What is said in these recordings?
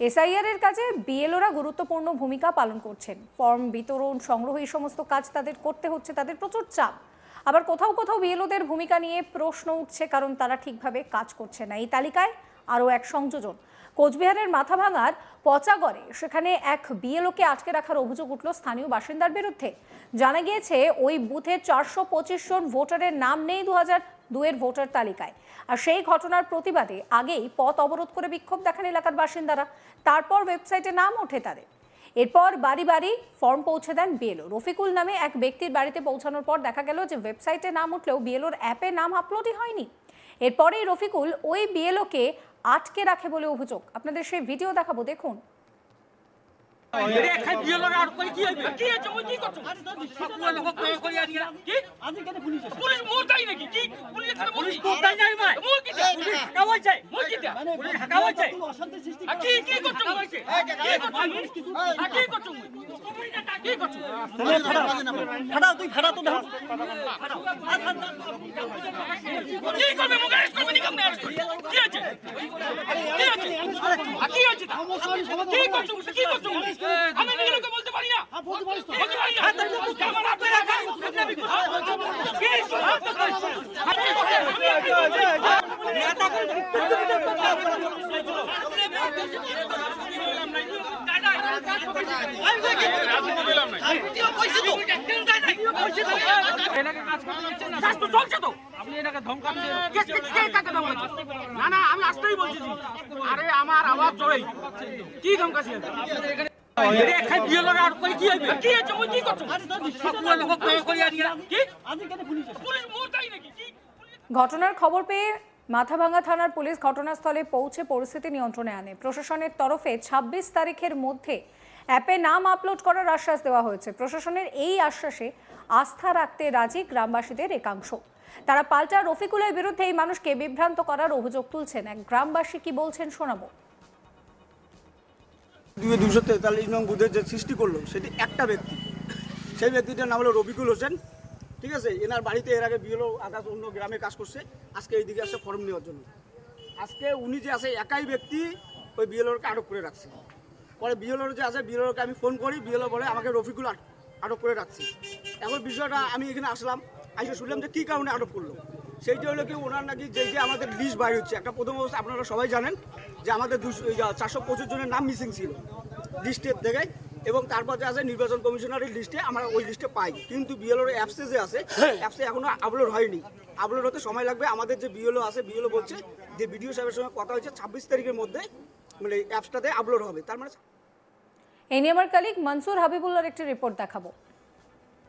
SIR এর কাজে বিএলওরা গুরুত্বপূর্ণ ভূমিকা পালন করছেন। ফর্ম বিতরণ, সংগ্রহ, এই সমস্ত কাজ তাদের করতে হচ্ছে, তাদের প্রচুর চাপ। আবার কোথাও কোথাও বিএলওদের ভূমিকা নিয়ে প্রশ্ন উঠছে, কারণ তারা ঠিকভাবে কাজ করছে না। এই তালিকায় আরও এক সংযোজন, কোচবিহারের মাথাভাঙার পচাগড়ে সেখানে এক বিএলওকে আটকে রাখার অভিযোগ উঠল স্থানীয় বাসিন্দার বিরুদ্ধে। জানা গিয়েছে ওই বুথের 425 জন ভোটারের নাম নেই 2002-এর ভোটার তালিকায়। আর সেই ঘটনার প্রতিবাদে আগেই পথ অবরোধ করে বিক্ষোভ দেখান এলাকার বাসিন্দারা। তারপর ওয়েবসাইটে নাম ওঠে তাদের। এরপর বাড়ি বাড়ি ফর্ম পৌঁছে দেন বিএলও। রফিকুল নামে এক ব্যক্তির বাড়িতে পৌঁছানোর পর দেখা গেল যে ওয়েবসাইটে নাম উঠলেও বিএলওর অ্যাপে নাম আপলোডই হয়নি। এরপরেই রফিকুল ওই বিএলওকে আটকে রাখে বলে অভিযোগ। আপনাদের সেই ভিডিও দেখাবো, দেখুন। বলতে পারি না। না আমি আসতেই বলছি, আরে আমার আওয়াজ জোরে কি ধমকাছি। ঘটনার খবর পেয়ে মাথাভাঙা থানার পুলিশ ঘটনাস্থলে পৌঁছে পরিস্থিতি নিয়ন্ত্রণে আনে। প্রশাসনের তরফে 26 তারিখের মধ্যে অ্যাপে নাম আপলোড করার আশ্বাস দেওয়া হয়েছে। প্রশাসনের এই আশ্বাসে আস্থা রাখতে রাজি গ্রামবাসীদের একাংশ। তারা পাল্টা রফিকুলের বিরুদ্ধে এই মানুষকে বিভ্রান্ত করার অভিযোগ তুলছেন। এক গ্রামবাসী কি বলছেন শোনাবো। 243 নং বুথের যে সৃষ্টি করলো সেটি একটা ব্যক্তি, সেই ব্যক্তিটার নাম হলো রফিকুল হোসেন। ঠিক আছে, এনার বাড়িতে এর আগে বিএলও আদার্স অন্য গ্রামে কাজ করছে, আজকে এইদিকে আসছে ফর্ম নেওয়ার জন্য। আজকে উনি যে আছে একাই ব্যক্তি ওই বিএলওকে আটক করে রাখছে। পরে বিএলওর যে আছে বিএলওকে আমি ফোন করি, বিএলও বলে আমাকে রফিকুল আটক করে রাখছি। এখন বিষয়টা আমি এখানে আসলাম, আইসে শুনলাম যে কী কারণে আটক করলো। সেইটা হলো কি ওনার নাকি যে আমাদের লিস্ট বাইর হচ্ছে, একটা প্রথম অবস্থা আপনারা সবাই জানেন যে আমাদের 425 জনের নাম মিসিং ছিল লিস্টের থেকে, এবং তারপর যে আছে নির্বাচন কমিশনারের লিস্টে আমরা ওই লিস্টে পাই, কিন্তু বিএলওর অ্যাপসে যে আছে অ্যাপসে এখনও আপলোড হয়নি। আপলোড হতে সময় লাগবে। আমাদের যে বিএলও আছে বিএলও বলছে যে বিডিও সাহেবের সঙ্গে কথা হয়েছে 26 তারিখের মধ্যে মানে অ্যাপসটাতে আপলোড হবে। তার মানে এই নিয়ে আমার কলিগ মনসুর হাবিবুল্লাহর একটি রিপোর্ট দেখাবো।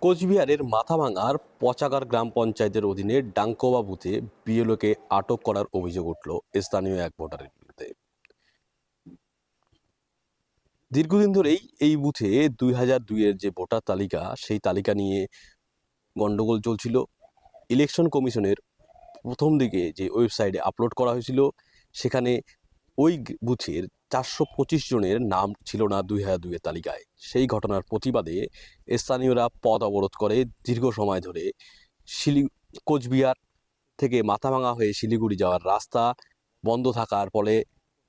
কোচবিহারের মাথাভাঙার পচাগড় গ্রাম পঞ্চায়েতের অধীনে ডাঙ্কোবা বুথে বিএলওকে আটক করার অভিযোগ উঠল স্থানীয় এক ভোটারের বিরুদ্ধে। দীর্ঘদিন ধরেই এই বুথে 2002-এর যে ভোটার তালিকা, সেই তালিকা নিয়ে গন্ডগোল চলছিল। ইলেকশন কমিশনের প্রথম দিকে যে ওয়েবসাইটে আপলোড করা হয়েছিল সেখানে ওই বুথের 425 জনের নাম ছিল না 2002-এর তালিকায়। সেই ঘটনার প্রতিবাদে স্থানীয়রা পথ অবরোধ করে দীর্ঘ সময় ধরে কোচবিহার থেকে মাথাভাঙা হয়ে শিলিগুড়ি যাওয়ার রাস্তা বন্ধ থাকার ফলে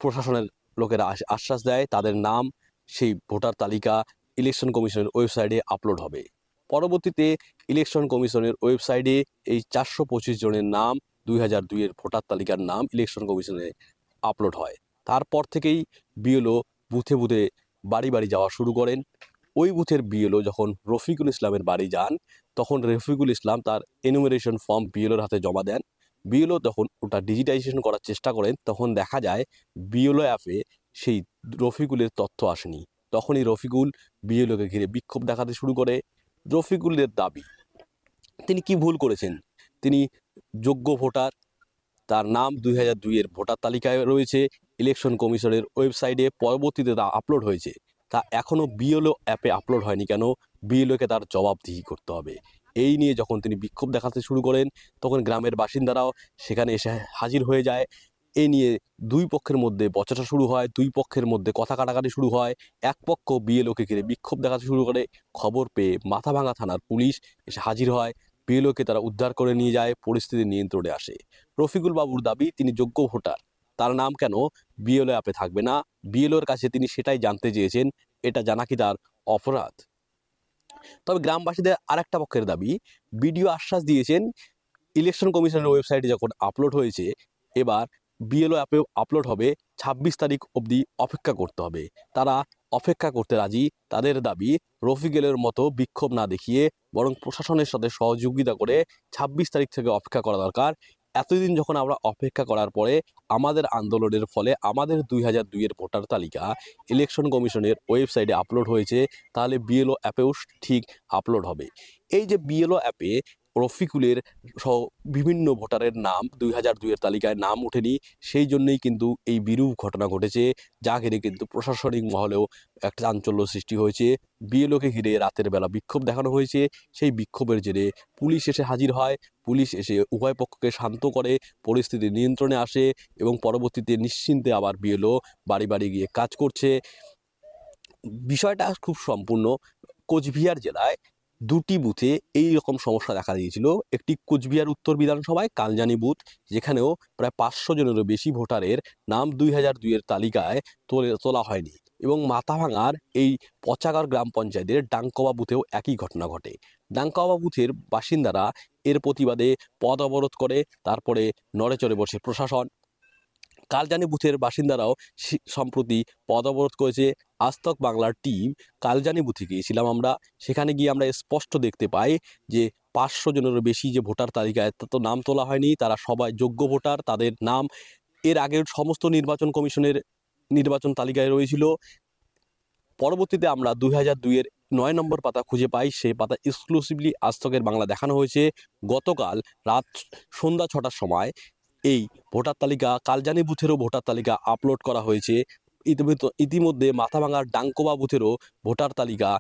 প্রশাসনের লোকেরা আশ্বাস দেয় তাদের নাম সেই ভোটার তালিকা ইলেকশন কমিশনের ওয়েবসাইটে আপলোড হবে। পরবর্তীতে ইলেকশন কমিশনের ওয়েবসাইটে এই 425 জনের নাম 2002-এর ভোটার তালিকার নাম ইলেকশন কমিশনে আপলোড হয়। তারপর থেকেই বিএলও বুথে বুথে বাড়ি বাড়ি যাওয়া শুরু করেন। ওই বুথের বিএলও যখন রফিকুল ইসলামের বাড়ি যান, তখন রফিকুল ইসলাম তার এনুমারেশন ফর্ম বিএলওর হাতে জমা দেন। বিএলও তখন ওটা ডিজিটাইজেশন করার চেষ্টা করেন, তখন দেখা যায় বিএলও অ্যাপে সেই রফিকুলের তথ্য আসেনি। তখনই রফিকুল বিএলওকে ঘিরে বিক্ষোভ দেখাতে শুরু করে। রফিকুলের দাবি, তিনি কি ভুল করেছেন? তিনি যোগ্য ভোটার, তার নাম 2002-এর ভোটার তালিকায় রয়েছে, ইলেকশন কমিশনের ওয়েবসাইটে পরবর্তীতে তা আপলোড হয়েছে, তা এখনও বিএলও অ্যাপে আপলোড হয়নি কেন? বিএলওকে তার জবাবদিহি করতে হবে। এই নিয়ে যখন তিনি বিক্ষোভ দেখাতে শুরু করেন, তখন গ্রামের বাসিন্দারাও সেখানে এসে হাজির হয়ে যায়। এই নিয়ে দুই পক্ষের মধ্যে বচসা শুরু হয়, দুই পক্ষের মধ্যে কথা কাটাকাটি শুরু হয়। এক পক্ষ বিএলওকে ঘিরে বিক্ষোভ দেখাতে শুরু করে। খবর পেয়ে মাথাভাঙা থানার পুলিশ এসে হাজির হয়, বিএলওকে তারা উদ্ধার করে নিয়ে যায়, পরিস্থিতি নিয়ন্ত্রণে আসে। রফিকুল বাবুর দাবি তিনি যোগ্য ভোটার, তার নাম কেন বিএলও অ্যাপে থাকবে না? বিএলওর কাছে তিনি সেটাই জানতে চেয়েছেন, এটা জানা কি তার অপরাধ? তবে গ্রামবাসীদের আরেকটা পক্ষের দাবি, বিডিও আশ্বাস দিয়েছেন ইলেকশন কমিশনের ওয়েবসাইটে যখন আপলোড হয়েছে, এবার বিএলও অ্যাপেও আপলোড হবে, ২৬ তারিখ অবধি অপেক্ষা করতে হবে। তারা অপেক্ষা করতে রাজি। তাদের দাবি, রফিকুলের মতো বিক্ষোভ না দেখিয়ে বরং প্রশাসনের সাথে সহযোগিতা করে ২৬ তারিখ থেকে অপেক্ষা করা দরকার। এতদিন যখন আমরা অপেক্ষা করার পরে আমাদের আন্দোলনের ফলে আমাদের ২০০২-এর ভোটার তালিকা ইলেকশন কমিশনের ওয়েবসাইটে আপলোড হয়েছে, তাহলে বিএলও অ্যাপেও ঠিক আপলোড হবে। এই যে বিএলও অ্যাপে রফিকুলের সহ বিভিন্ন ভোটারের নাম ২০০২-এর তালিকায় নাম ওঠেনি, সেই জন্যই কিন্তু এই বিরূপ ঘটনা ঘটেছে, যা ঘিরে কিন্তু প্রশাসনিক মহলেও একটা চাঞ্চল্য সৃষ্টি হয়েছে। বিএলওকে ঘিরে রাতের বেলা বিক্ষোভ দেখানো হয়েছে। সেই বিক্ষোভের জেরে পুলিশ এসে হাজির হয়। পুলিশ এসে উভয় পক্ষকে শান্ত করে, পরিস্থিতি নিয়ন্ত্রণে আসে এবং পরবর্তীতে নিশ্চিন্তে আবার বিএলও বাড়ি বাড়ি গিয়ে কাজ করছে। বিষয়টা খুব সম্পূর্ণ কোচবিহার জেলায় দুটি বুথে এই রকম সমস্যা দেখা দিয়েছিল। একটি কোচবিহার উত্তর বিধানসভায় কালজানি বুথ, যেখানেও প্রায় ৫০০ জনেরও বেশি ভোটারের নাম ২০০২-এর তালিকায় তোলা হয়নি, এবং মাথাভাঙার এই পচাগড় গ্রাম পঞ্চায়েতের ডাংকোবা বুথেও একই ঘটনা ঘটে। ডাংকোবা বুথের বাসিন্দারা এর প্রতিবাদে পথ অবরোধ করে, তারপরে নড়েচড়ে বসে প্রশাসন। কালজানি বুথের বাসিন্দারাও সম্প্রতি পথ অবরোধ করেছে। আজতক বাংলার টিম কালজানি বুথে গিয়েছিলাম আমরা, সেখানে গিয়ে আমরা স্পষ্ট দেখতে পাই যে ৫০০ জনেরও বেশি যে ভোটার তালিকায় তো নাম তোলা হয়নি, তারা সবাই যোগ্য ভোটার। তাদের নাম এর আগের সমস্ত নির্বাচন কমিশনের নির্বাচন তালিকায় রয়েছিল। পরবর্তীতে আমরা ২০০২-এর ৯ নম্বর পাতা খুঁজে পাই, সেই পাতা এক্সক্লুসিভলি আজতকের বাংলা দেখানো হয়েছে। গতকাল রাত সন্ধ্যা ৬টার সময় এই ভোটার তালিকা, কালজানি বুথেরও ভোটার তালিকা আপলোড করা হয়েছে। ইতিমধ্যে মাথাভাঙার ডাংকোবা বুথেরও ভোটার তালিকা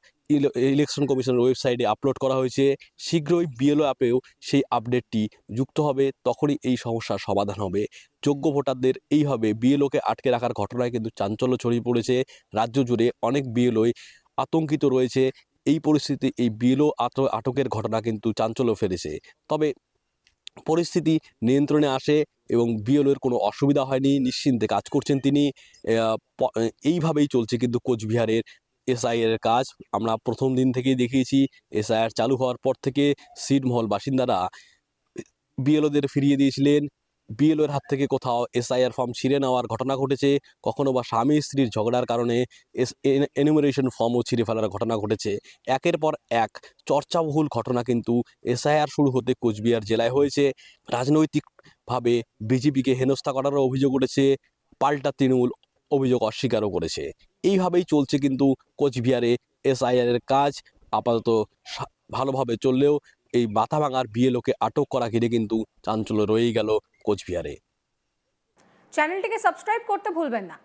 ইলেকশন কমিশনের ওয়েবসাইটে আপলোড করা হয়েছে। শীঘ্রই বিএলও অ্যাপেও সেই আপডেটটি যুক্ত হবে, তখনই এই সমস্যার সমাধান হবে। যোগ্য ভোটারদের এইভাবে বিএলওকে আটকে রাখার ঘটনায় কিন্তু চাঞ্চল্য ছড়িয়ে পড়েছে। রাজ্য জুড়ে অনেক বিএলওই আতঙ্কিত রয়েছে। এই পরিস্থিতি, এই বিএলও আটকের ঘটনা কিন্তু চাঞ্চল্য ফেলেছে। তবে পরিস্থিতি নিয়ন্ত্রণে আসে এবং বিএলওর কোনো অসুবিধা হয়নি, নিশ্চিন্তে কাজ করছেন তিনি। এইভাবেই চলছে কিন্তু কোচবিহারের এসআইআর কাজ। আমরা প্রথম দিন থেকেই দেখিয়েছি, এসআইআর চালু হওয়ার পর থেকে ছিটমহল বাসিন্দারা বিএলওদের ফিরিয়ে দিয়েছিলেন। বিএলওর হাত থেকে কোথাও এসআইআর ফর্ম ছিঁড়ে নেওয়ার ঘটনা ঘটেছে, কখনো বা স্বামী স্ত্রীর ঝগড়ার কারণে এনুমারেশন ফর্মও ছিঁড়ে ফেলার ঘটনা ঘটেছে। একের পর এক চর্চাবহুল ঘটনা কিন্তু এসআইআর শুরু হতে কোচবিহার জেলায় হয়েছে। রাজনৈতিকভাবে বিজেপিকে হেনস্থা করারও অভিযোগ উঠেছে, পাল্টা তৃণমূল অভিযোগ অস্বীকারও করেছে। এইভাবেই চলছে কিন্তু কোচবিহারে এসআইআরের কাজ। আপাতত ভালোভাবে চললেও এই মাথাভাঙার বিএলওকে আটক করা ঘিরে কিন্তু চাঞ্চল্য রয়েই গেল কোচবিহারে। চ্যানেলটিকে সাবস্ক্রাইব করতে ভুলবেন না।